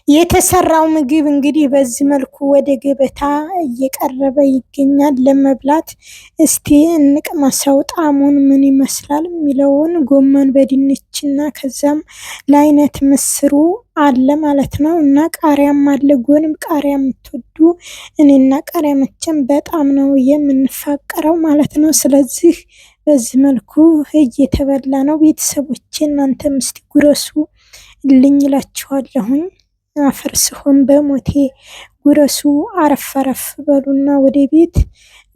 የተሰራው ምግብ እንግዲህ በዚህ መልኩ ወደ ገበታ እየቀረበ ይገኛል ለመብላት። እስቲ እንቅመሰው ጣዕሙን ምን ይመስላል የሚለውን። ጎመን በድንችና ከዛም ለአይነት ምስሩ አለ ማለት ነው እና ቃሪያም አለ ጎንም። ቃሪያ የምትወዱ እኔና ቃሪያ መቼም በጣም ነው የምንፋቀረው ማለት ነው። ስለዚህ በዚህ መልኩ እየተበላ ነው። ቤተሰቦቼ እናንተም እስቲ ጉረሱ ልኝ እላችኋለሁኝ። አፈር ስሆን በሞቴ ጉረሱ፣ አረፍ አረፍ በሉና ወደ ቤት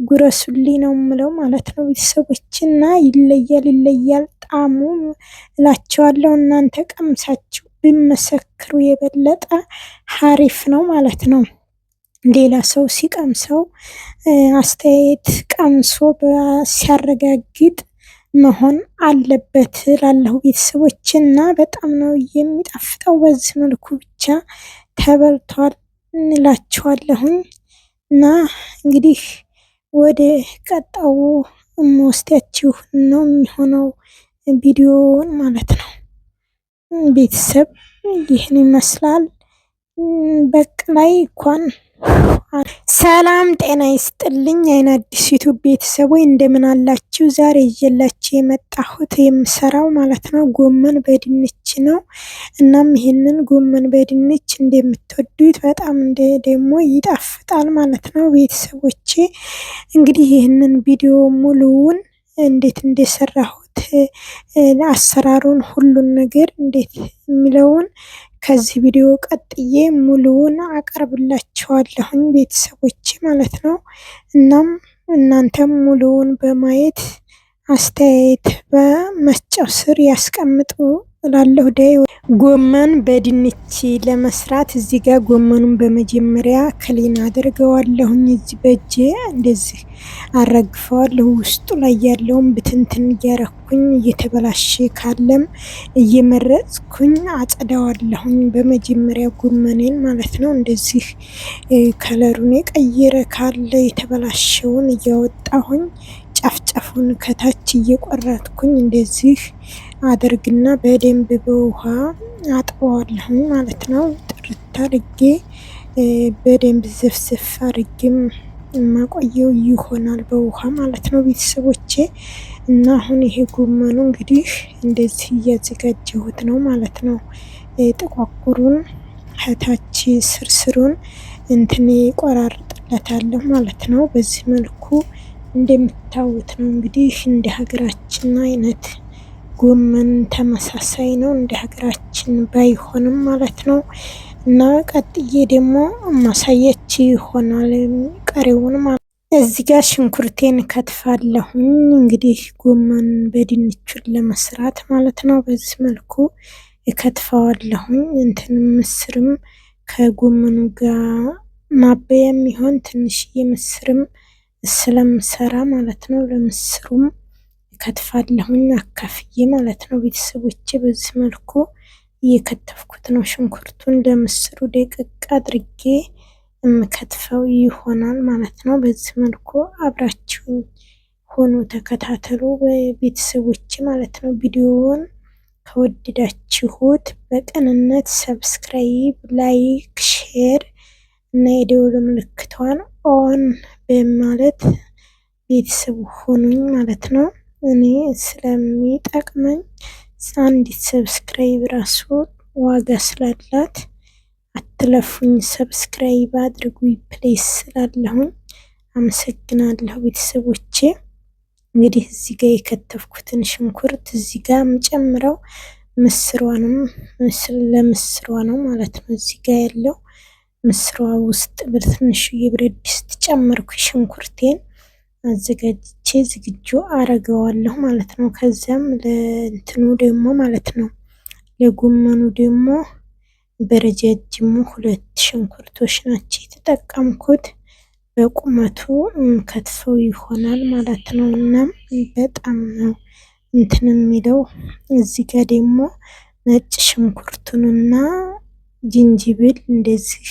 ጉረሱልኝ ነው የምለው ማለት ነው ቤተሰቦችና። ይለያል ጣዕሙ እላችኋለሁ። እናንተ ቀምሳችሁ ቢመሰክሩ የበለጠ ሀሪፍ ነው ማለት ነው። ሌላ ሰው ሲቀምሰው አስተያየት ቀምሶ ሲያረጋግጥ መሆን አለበት ላለሁ ቤተሰቦችና በጣም ነው የሚጣፍጠው። በዚህ መልኩ ብቻ ተበልቷል እንላችኋለሁኝ። እና እንግዲህ ወደ ቀጣው ወስዳችሁ ነው የሚሆነው ቪዲዮውን ማለት ነው። ቤተሰብ ይህን ይመስላል። በቅላይ እንኳን ሰላም ጤና ይስጥልኝ። አይን አዲስ ዩቲዩብ ቤተሰቦች እንደምን አላችሁ? ዛሬ ይዤላችሁ የመጣሁት የምሰራው ማለት ነው ጎመን በድንች ነው። እናም ይሄንን ጎመን በድንች እንደምትወዱት በጣም ደግሞ ይጣፍጣል ማለት ነው ቤተሰቦቼ። እንግዲህ ይህንን ቪዲዮ ሙሉውን እንዴት እንደሰራሁት አሰራሩን ሁሉን ነገር እንዴት የሚለውን ከዚህ ቪዲዮ ቀጥዬ ሙሉውን አቀርብላችኋለሁኝ ቤተሰቦቼ ማለት ነው። እናም እናንተም ሙሉውን በማየት አስተያየት በመስጫው ስር ያስቀምጡ እላለሁ። ጎመን በድንች ለመስራት እዚህ ጋር ጎመኑን በመጀመሪያ ክሊን አድርገዋለሁኝ። እዚህ በእጄ እንደዚህ አረግፈዋለሁ። ውስጡ ላይ ያለውን ብትንትን እያረኩኝ እየተበላሸ ካለም እየመረጥኩኝ አጸዳዋለሁኝ በመጀመሪያ ጎመኔን ማለት ነው። እንደዚህ ከለሩን የቀየረ ካለ የተበላሸውን እያወጣሁኝ ጫፍጫፉን ከታች እየቆረጥኩኝ እንደዚህ አድርግና በደንብ በውሃ አጥበዋለሁኝ ማለት ነው። ጥርት አድርጌ በደንብ ዝፍዝፍ አድርጌም የማቆየው ይሆናል በውሃ ማለት ነው ቤተሰቦቼ። እና አሁን ይሄ ጎመኑ እንግዲህ እንደዚህ እያዘጋጀሁት ነው ማለት ነው። ጥቋቁሩን ከታች ስርስሩን እንትን ቆራርጥለታለሁ ማለት ነው። በዚህ መልኩ እንደምታዩት ነው እንግዲህ እንደ ሀገራችን አይነት ጎመን ተመሳሳይ ነው እንደ ሀገራችን ባይሆንም ማለት ነው። እና ቀጥዬ ደግሞ ማሳየች ይሆናል ቀሪውን ማለት እዚህ ጋር ሽንኩርቴን ከትፋለሁኝ እንግዲህ ጎመን በድንቹን ለመስራት ማለት ነው። በዚህ መልኩ እከትፈዋለሁኝ። እንትን ምስርም ከጎመኑ ጋር ማበያ የሚሆን ትንሽዬ ምስርም ስለምሰራ ማለት ነው። ለምስሩም ከትፋለሁኝ አካፍዬ ማለት ነው ቤተሰቦቼ። በዚህ መልኩ እየከተፍኩት ነው ሽንኩርቱን ለምስሩ ደቀቅ አድርጌ የምከትፈው ይሆናል ማለት ነው። በዚህ መልኩ አብራችሁኝ ሆኖ ተከታተሉ ቤተሰቦቼ ማለት ነው። ቪዲዮውን ከወደዳችሁት በቅንነት ሰብስክራይብ፣ ላይክ፣ ሼር እና የደወል ምልክቷን ኦን በማለት ቤተሰብ ሆኑኝ ማለት ነው። እኔ ስለሚጠቅመኝ አንዲት ሰብስክራይብ ራሱ ዋጋ ስላላት አትለፉኝ፣ ሰብስክራይብ አድርጉኝ ፕሌስ ስላለሁኝ አመሰግናለሁ ቤተሰቦቼ። እንግዲህ እዚህ ጋር የከተፍኩትን ሽንኩርት እዚህ ጋር የምጨምረው ምስሯንም ለምስሯ ነው ማለት ነው። እዚህ ጋር ያለው ምስሯ ውስጥ በትንሹ የብረት ድስት ጨመርኩ። ሽንኩርቴን አዘጋጅቼ ዝግጁ አረገዋለሁ ማለት ነው። ከዛም ለእንትኑ ደግሞ ማለት ነው ለጎመኑ ደግሞ በረጃጅሙ 2 ሽንኩርቶች ናቸው የተጠቀምኩት። በቁመቱ ከትፈው ይሆናል ማለት ነው። እና በጣም ነው እንትን የሚለው። እዚህ ጋር ደግሞ ነጭ ሽንኩርቱንና ጅንጅብል እንደዚህ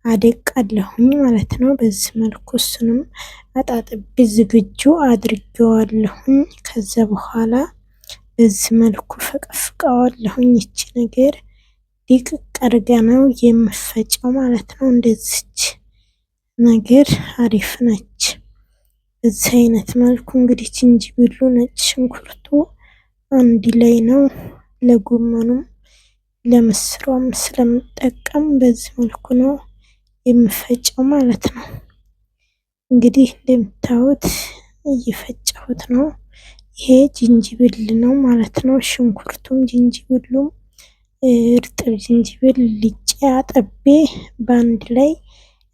አደቃለሁኝ ማለት ነው። በዚህ መልኩ እሱንም አጣጥቤ ዝግጁ አድርጌዋለሁኝ። ከዛ በኋላ በዚህ መልኩ ፈቀፍቀዋለሁኝ። ይቺ ነገር ድቅቅ አድርጋ ነው የምፈጨው ማለት ነው። እንደዚች ነገር አሪፍ ነች። በዚህ አይነት መልኩ እንግዲህ ዝንጅብሉ፣ ነጭ ሽንኩርቱ አንድ ላይ ነው። ለጎመኑም ለምስሯም ስለምጠቀም በዚህ መልኩ ነው የምፈጨው ማለት ነው። እንግዲህ እንደምታዩት እየፈጨሁት ነው። ይሄ ዝንጅብል ነው ማለት ነው። ሽንኩርቱም ዝንጅብሉም እርጥብ ዝንጅብል ልጬ አጥቤ በአንድ ላይ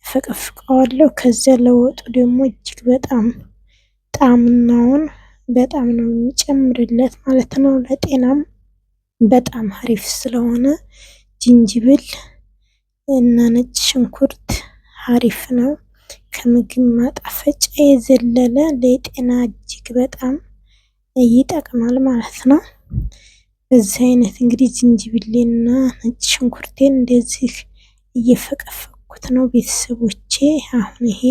ፈቀፍቀዋለሁ። ከዚያ ለወጡ ደግሞ እጅግ በጣም ጣዕምናውን በጣም ነው የሚጨምርለት ማለት ነው። ለጤናም በጣም አሪፍ ስለሆነ ዝንጅብል እና ነጭ ሽንኩርት አሪፍ ነው። ከምግብ ማጣፈጫ የዘለለ ለጤና እጅግ በጣም ይጠቅማል ማለት ነው። በዚህ አይነት እንግዲህ ዝንጅብሌና ነጭ ሽንኩርቴን እንደዚህ እየፈቀፈኩት ነው ቤተሰቦቼ። አሁን ይሄ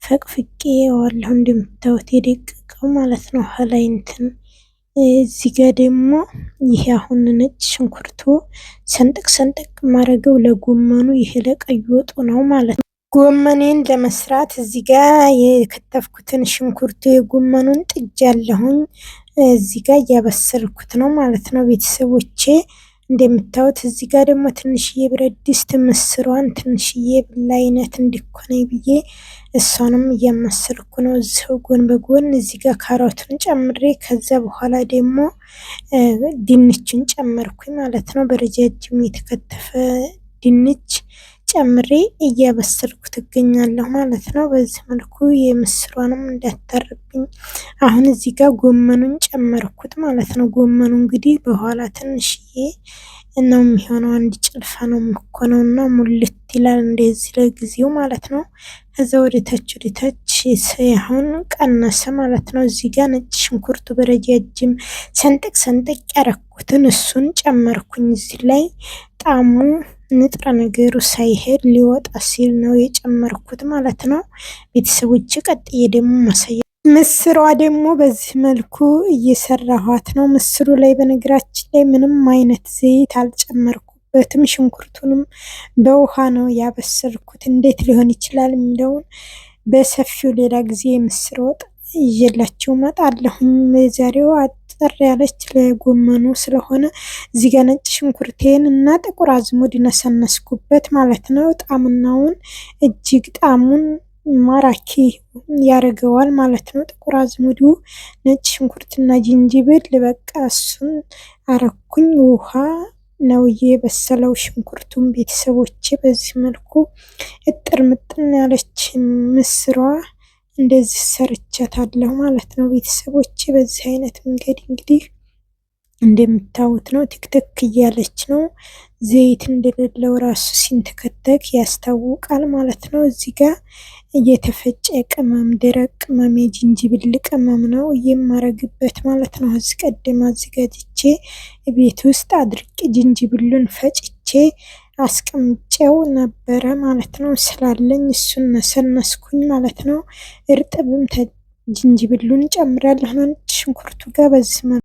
ፈቅፍቄ ዋለሁ እንደምታዩት የደቀቀው ማለት ነው። ኋላይ እንትን እዚህ ጋር ደግሞ ይሄ አሁን ነጭ ሽንኩርቱ ሰንጠቅ ሰንጠቅ ማድረገው ለጎመኑ ይሄ ለቀይ ወጡ ነው ማለት ነው። ጎመኔን ለመስራት እዚህ ጋር የከተፍኩትን ሽንኩርቱ የጎመኑን ጥጃለሁኝ። እዚህ ጋር እያበሰልኩት ነው ማለት ነው ቤተሰቦቼ። እንደምታዩት እዚህ ጋር ደግሞ ትንሽዬ ብረት ድስት ምስሯን ትንሽዬ ብላ አይነት እንዲኮነኝ ብዬ እሷንም እያመሰልኩ ነው እዚው ጎን በጎን። እዚህ ጋር ካሮቱን ጨምሬ ከዛ በኋላ ደግሞ ድንችን ጨመርኩኝ ማለት ነው። በረጃጅም የተከተፈ ድንች ጨምሬ እያበሰልኩት እገኛለሁ ማለት ነው። በዚህ መልኩ የምስሯንም እንዳታርብኝ። አሁን እዚህ ጋር ጎመኑን ጨመርኩት ማለት ነው። ጎመኑ እንግዲህ በኋላ ትንሽዬ ነው የሚሆነው፣ አንድ ጭልፋ ነው የምኮነውና ሙልት ይላል እንደዚህ ለጊዜው ማለት ነው። ከዛ ወደታች አሁን ቀነሰ ማለት ነው። እዚህ ጋር ነጭ ሽንኩርቱ በረጃጅም ሰንጠቅ ሰንጠቅ ያረኩትን እሱን ጨመርኩኝ እዚህ ላይ። ጣዕሙ ንጥረ ነገሩ ሳይሄድ ሊወጣ ሲል ነው የጨመርኩት ማለት ነው ቤተሰቦች። ቀጥዬ ደግሞ ማሳያ ምስሯ ደግሞ በዚህ መልኩ እየሰራኋት ነው። ምስሩ ላይ በነገራችን ላይ ምንም አይነት ዘይት አልጨመርኩበትም። ሽንኩርቱንም በውሃ ነው ያበሰልኩት። እንዴት ሊሆን ይችላል የሚለውን በሰፊው ሌላ ጊዜ የምስር ወጥ ይዤላችሁ እመጣለሁኝ። ዛሬው አጠር ያለች ለጎመኑ ስለሆነ እዚህ ጋር ነጭ ሽንኩርቴን እና ጥቁር አዝሙድ ነሰነስኩበት ማለት ነው። ጣዕምናውን እጅግ ጣዕሙን ማራኪ ያደርገዋል ማለት ነው። ጥቁር አዝሙዱ፣ ነጭ ሽንኩርትና ዝንጅብል በቃ እሱን አረኩኝ። ውሃ ነው የበሰለው ሽንኩርቱን ቤተሰቦቼ። በዚህ መልኩ እጥር ምጥን ያለች ምስሯ እንደዚህ ሰርቻታለሁ ማለት ነው ቤተሰቦቼ። በዚህ አይነት መንገድ እንግዲህ እንደምታዩት ነው። ትክትክ እያለች ነው። ዘይት እንደሌለው ራሱ ሲንተከተክ ያስታውቃል ማለት ነው። እዚህ ጋር እየተፈጨ ቅመም፣ ደረቅ ቅመም፣ የዝንጅብል ቅመም ነው የማረግበት ማለት ነው። እዚህ ቀደም አዘጋጅቼ ቤት ውስጥ አድርቄ ዝንጅብሉን ፈጭቼ አስቀምጬው ነበረ ማለት ነው። ስላለኝ እሱን ነሰነስኩኝ ማለት ነው። እርጥብም ዝንጅብሉን ጨምራለሁ ነጭ ሽንኩርቱ ጋር በዚህ